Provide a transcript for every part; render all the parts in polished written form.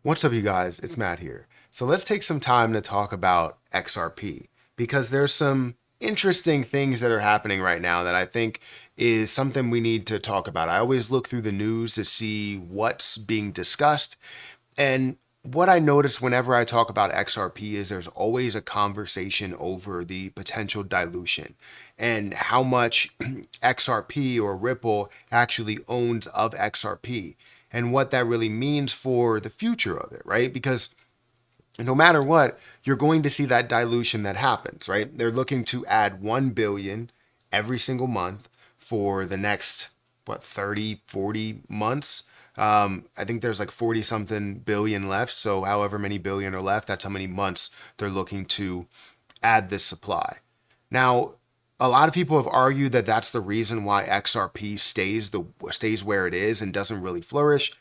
What's up, you guys? It's Matt here. So let's take some time to talk about XRP because there's some interesting things that are happening right now that I think is something we need to talk about. I always look through the news to see what's being discussed. And what I notice whenever I talk about XRP is there's always a conversation over the potential dilution and how much XRP or Ripple actually owns of XRP and what that really means for the future of it, right? Because no matter what, you're going to see that dilution that happens, right? They're looking to add 1 billion every single month for the next, 30, 40 months. I think there's like 40 something billion left. So however many billion are left, that's how many months they're looking to add this supply. Now, a lot of people have argued that that's the reason why XRP stays where it is and doesn't really flourish.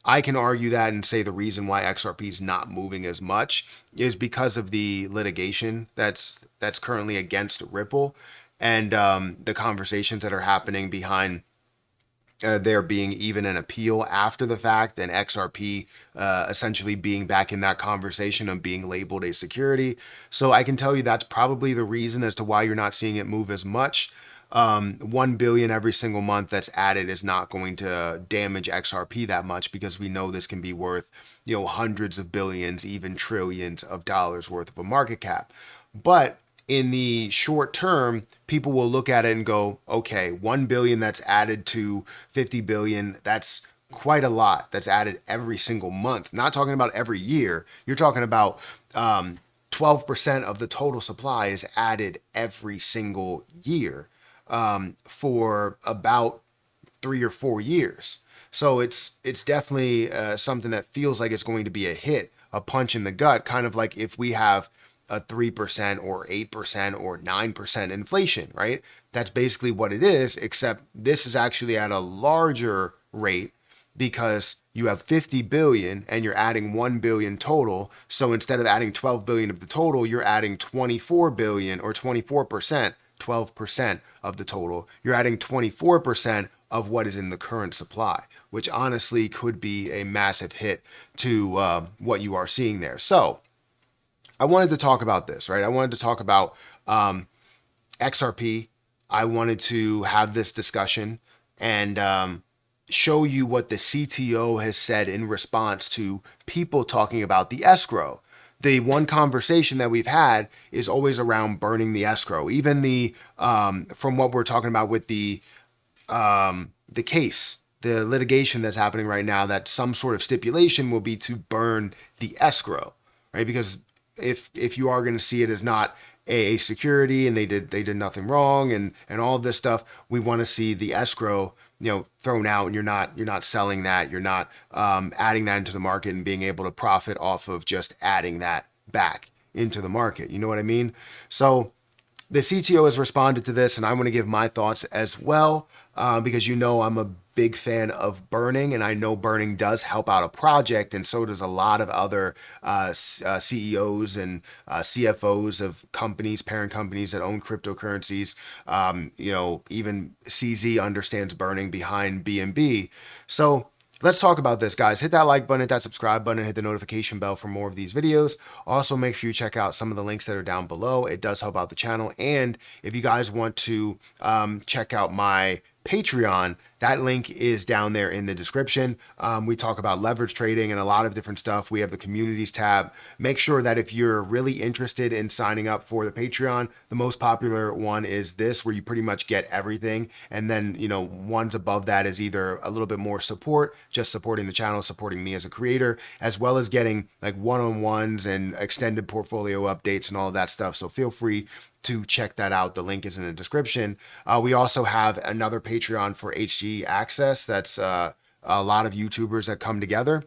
I can argue that and say the reason why XRP is not moving as much is because of the litigation that's currently against Ripple and the conversations that are happening behind there being even an appeal after the fact and XRP essentially being back in that conversation of being labeled a security. So I can tell you that's probably the reason as to why you're not seeing it move as much. 1 billion every single month that's added is not going to damage XRP that much because we know this can be worth, hundreds of billions, even trillions of dollars worth of a market cap. But in the short term, people will look at it and go, okay, 1 billion that's added to 50 billion, that's quite a lot that's added every single month. Not talking about every year. You're talking about 12% of the total supply is added every single year for about 3 or 4 years. So it's definitely something that feels like it's going to be a hit, a punch in the gut, kind of like if we have a 3% or 8% or 9% inflation, right? That's basically what it is, except this is actually at a larger rate because you have 50 billion and you're adding 1 billion total. So instead of adding 12 billion of the total, you're adding 24 billion or 24%, 12% of the total. You're adding 24% of what is in the current supply, which honestly could be a massive hit to what you are seeing there. So I wanted to talk about this, right? I wanted to talk about XRP. I wanted to have this discussion and show you what the CTO has said in response to people talking about the escrow. The one conversation that we've had is always around burning the escrow. Even the from what we're talking about with the case, the litigation that's happening right now, that some sort of stipulation will be to burn the escrow, right? Because if you are going to see it as not a security and they did nothing wrong and all of this stuff, we want to see the escrow thrown out, and you're not selling that, you're not adding that into the market and being able to profit off of just adding that back into the market. You know what I mean? So the CTO has responded to this, and I want to give my thoughts as well because I'm a big fan of burning, and I know burning does help out a project, and so does a lot of other CEOs and CFOs of companies, parent companies that own cryptocurrencies. Even CZ understands burning behind BNB. So let's talk about this, guys. Hit that like button, hit that subscribe button, hit the notification bell for more of these videos. Also, make sure you check out some of the links that are down below. It does help out the channel. And if you guys want to check out my Patreon, that link is down there in the description. We talk about leverage trading and a lot of different stuff. We have the communities tab. Make sure that if you're really interested in signing up for the Patreon, the most popular one is this, where you pretty much get everything. And then, ones above that is either a little bit more support, just supporting the channel, supporting me as a creator, as well as getting like one-on-ones and extended portfolio updates and all of that stuff. So feel free to check that out. The link is in the description. We also have another Patreon for HG access. That's a lot of YouTubers that come together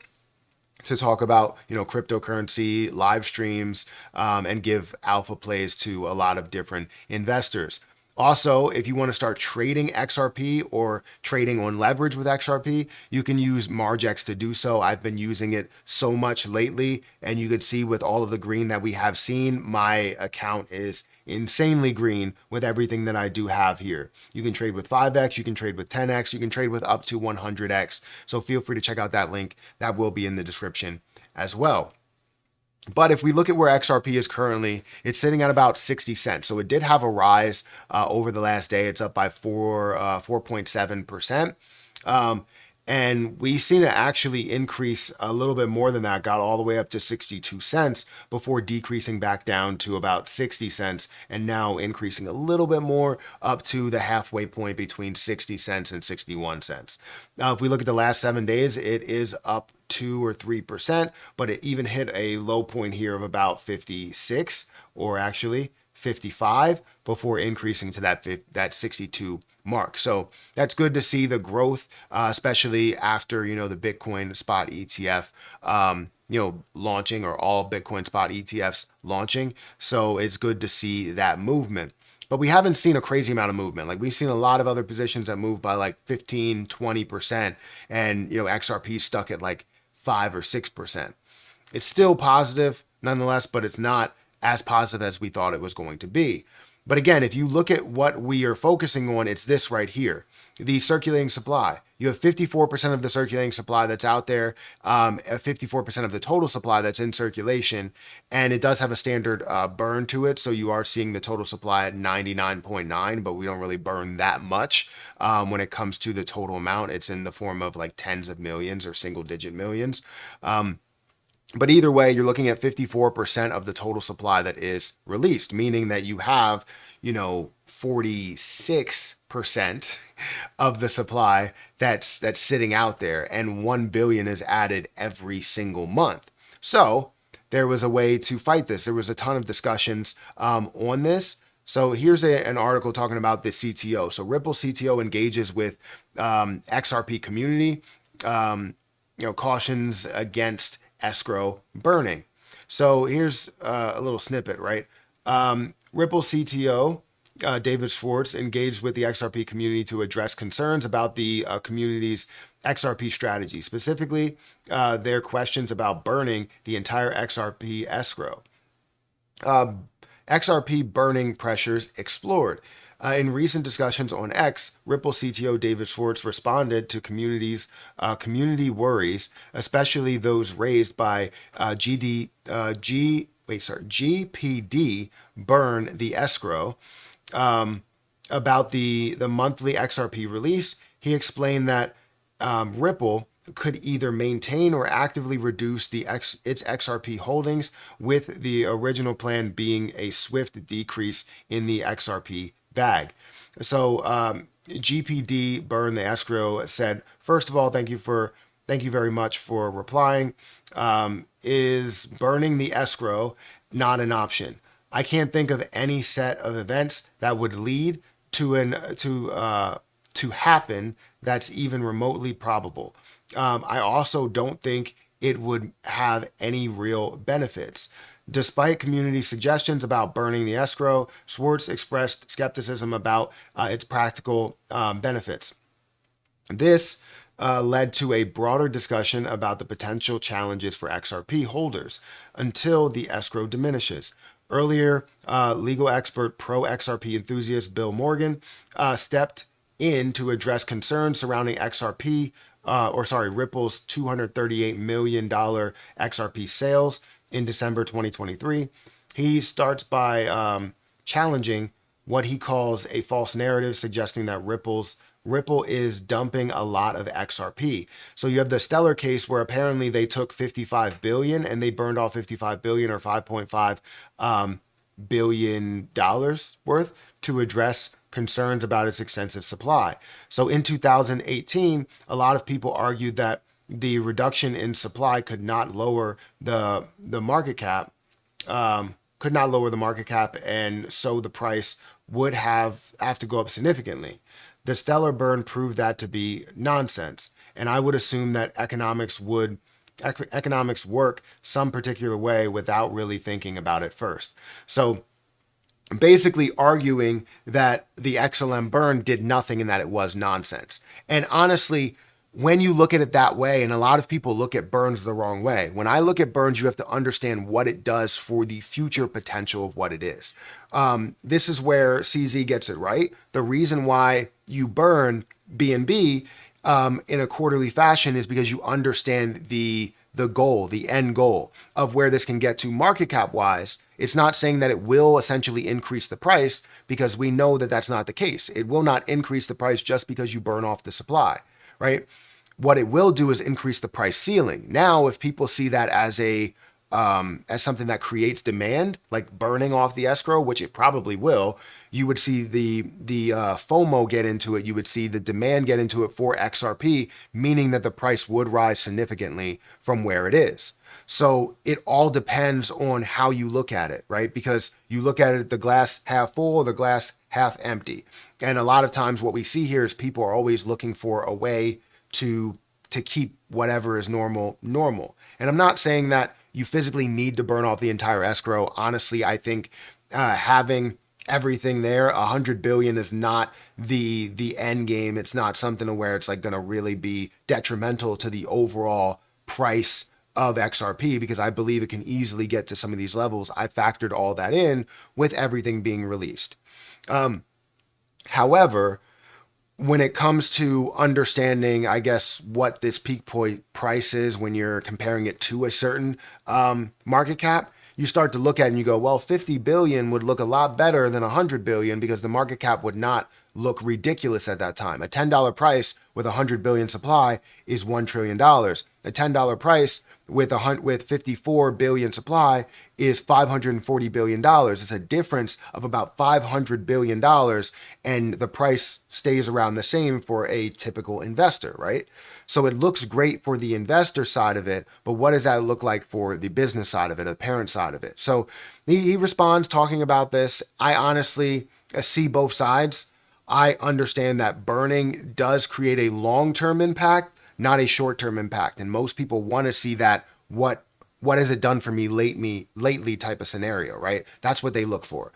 to talk about, cryptocurrency, live streams, and give alpha plays to a lot of different investors. Also, if you want to start trading XRP or trading on leverage with XRP, you can use MargX to do so. I've been using it so much lately, and you can see with all of the green that we have seen, my account is insanely green with everything that I do have here. You can trade with 5x, you can trade with 10x, you can trade with up to 100x. So feel free to check out that link. That will be in the description as well. But if we look at where XRP is currently, it's sitting at about 60 cents. So it did have a rise over the last day. It's up by 4.7%. And we've seen it actually increase a little bit more than that, got all the way up to 62 cents before decreasing back down to about 60 cents and now increasing a little bit more up to the halfway point between 60 cents and 61 cents. Now, if we look at the last 7 days, it is up 2 or 3%, but it even hit a low point here of about 56 or actually 55 before increasing to that 62 mark. So that's good to see the growth, especially after, the Bitcoin spot ETF, launching, or all Bitcoin spot ETFs launching. So it's good to see that movement. But we haven't seen a crazy amount of movement. Like, we've seen a lot of other positions that move by like 15, 20%. And, XRP stuck at like 5 or 6%. It's still positive nonetheless, but it's not as positive as we thought it was going to be. But again, if you look at what we are focusing on, it's this right here, the circulating supply. You have 54% of the circulating supply that's out there, 54% of the total supply that's in circulation, and it does have a standard burn to it. So you are seeing the total supply at 99.9, but we don't really burn that much when it comes to the total amount. It's in the form of like tens of millions or single digit millions. But either way, you're looking at 54% of the total supply that is released, meaning that you have, 46% of the supply that's sitting out there, and 1 billion is added every single month. So there was a way to fight this. There was a ton of discussions on this. So here's an article talking about the CTO. So Ripple CTO engages with XRP community, cautions against escrow burning. So here's a little snippet, right? Ripple CTO David Schwartz engaged with the XRP community to address concerns about the community's XRP strategy, specifically their questions about burning the entire XRP escrow. XRP burning pressures explored. In recent discussions on X, Ripple CTO David Schwartz responded to community worries, especially those raised by GPD burn the escrow. About the monthly XRP release. He explained that Ripple could either maintain or actively reduce its XRP holdings, with the original plan being a swift decrease in the XRP bag. So GPD burn the escrow said, first of all, thank you very much for replying. Is burning the escrow not an option? I can't think of any set of events that would lead to happen that's even remotely probable. I also don't think it would have any real benefits. Despite community suggestions about burning the escrow, Schwartz expressed skepticism about its practical benefits. This led to a broader discussion about the potential challenges for XRP holders until the escrow diminishes. Earlier, legal expert pro XRP enthusiast Bill Morgan stepped in to address concerns surrounding Ripple's $238 million XRP sales in December 2023. He starts by challenging what he calls a false narrative, suggesting that Ripple is dumping a lot of XRP. So you have the Stellar case where apparently they took 55 billion and they burned off 55 billion or 5.5 billion dollars worth to address concerns about its extensive supply. So in 2018, a lot of people argued that the reduction in supply could not lower the market cap, and so the price would have to go up significantly. The Stellar burn proved that to be nonsense, and I would assume that economics work some particular way without really thinking about it first. So basically arguing that the XLM burn did nothing and that it was nonsense. And honestly, when you look at it that way, and a lot of people look at burns the wrong way. When I look at burns, you have to understand what it does for the future potential of what it is. This is where CZ gets it right. The reason why you burn BNB in a quarterly fashion is because you understand the goal, the end goal of where this can get to market cap wise. It's not saying that it will essentially increase the price, because we know that that's not the case. It will not increase the price just because you burn off the supply, right? What it will do is increase the price ceiling. Now, if people see that as as something that creates demand, like burning off the escrow, which it probably will, you would see the FOMO get into it. You would see the demand get into it for XRP, meaning that the price would rise significantly from where it is. So it all depends on how you look at it, right? Because you look at it, the glass half full or the glass half empty. And a lot of times what we see here is people are always looking for a way to keep whatever is normal. And I'm not saying that you physically need to burn off the entire escrow. Honestly, I think having everything there, 100 billion is not the end game. It's not something where it's like going to really be detrimental to the overall price of XRP, because I believe it can easily get to some of these levels. I factored all that in with everything being released. However, when it comes to understanding, I guess, what this peak point price is when you're comparing it to a certain market cap, you start to look at it and you go, well, 50 billion would look a lot better than 100 billion, because the market cap would not look ridiculous at that time. A $10 price with 100 billion supply is $1 trillion. A $10 price with 54 billion supply is $540 billion. It's a difference of about $500 billion, and the price stays around the same for a typical investor, right? So it looks great for the investor side of it, but what does that look like for the business side of it, the parent side of it? So he responds talking about this. I honestly see both sides. I understand that burning does create a long-term impact, not a short-term impact. And most people want to see that what has it done for me lately type of scenario, right? That's what they look for.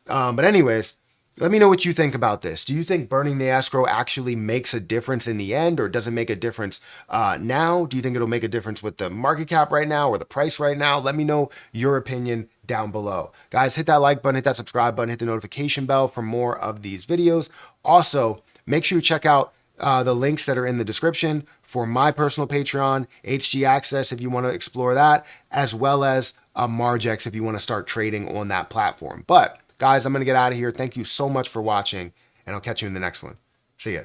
But anyways, let me know what you think about this. Do you think burning the escrow actually makes a difference in the end, or does it make a difference now? Do you think it'll make a difference with the market cap right now or the price right now? Let me know your opinion down below. Guys, hit that like button, hit that subscribe button, hit the notification bell for more of these videos. Also, make sure you check out the links that are in the description for my personal Patreon, HG Access if you want to explore that, as well as Margex if you want to start trading on that platform. But guys, I'm going to get out of here. Thank you so much for watching, and I'll catch you in the next one. See ya.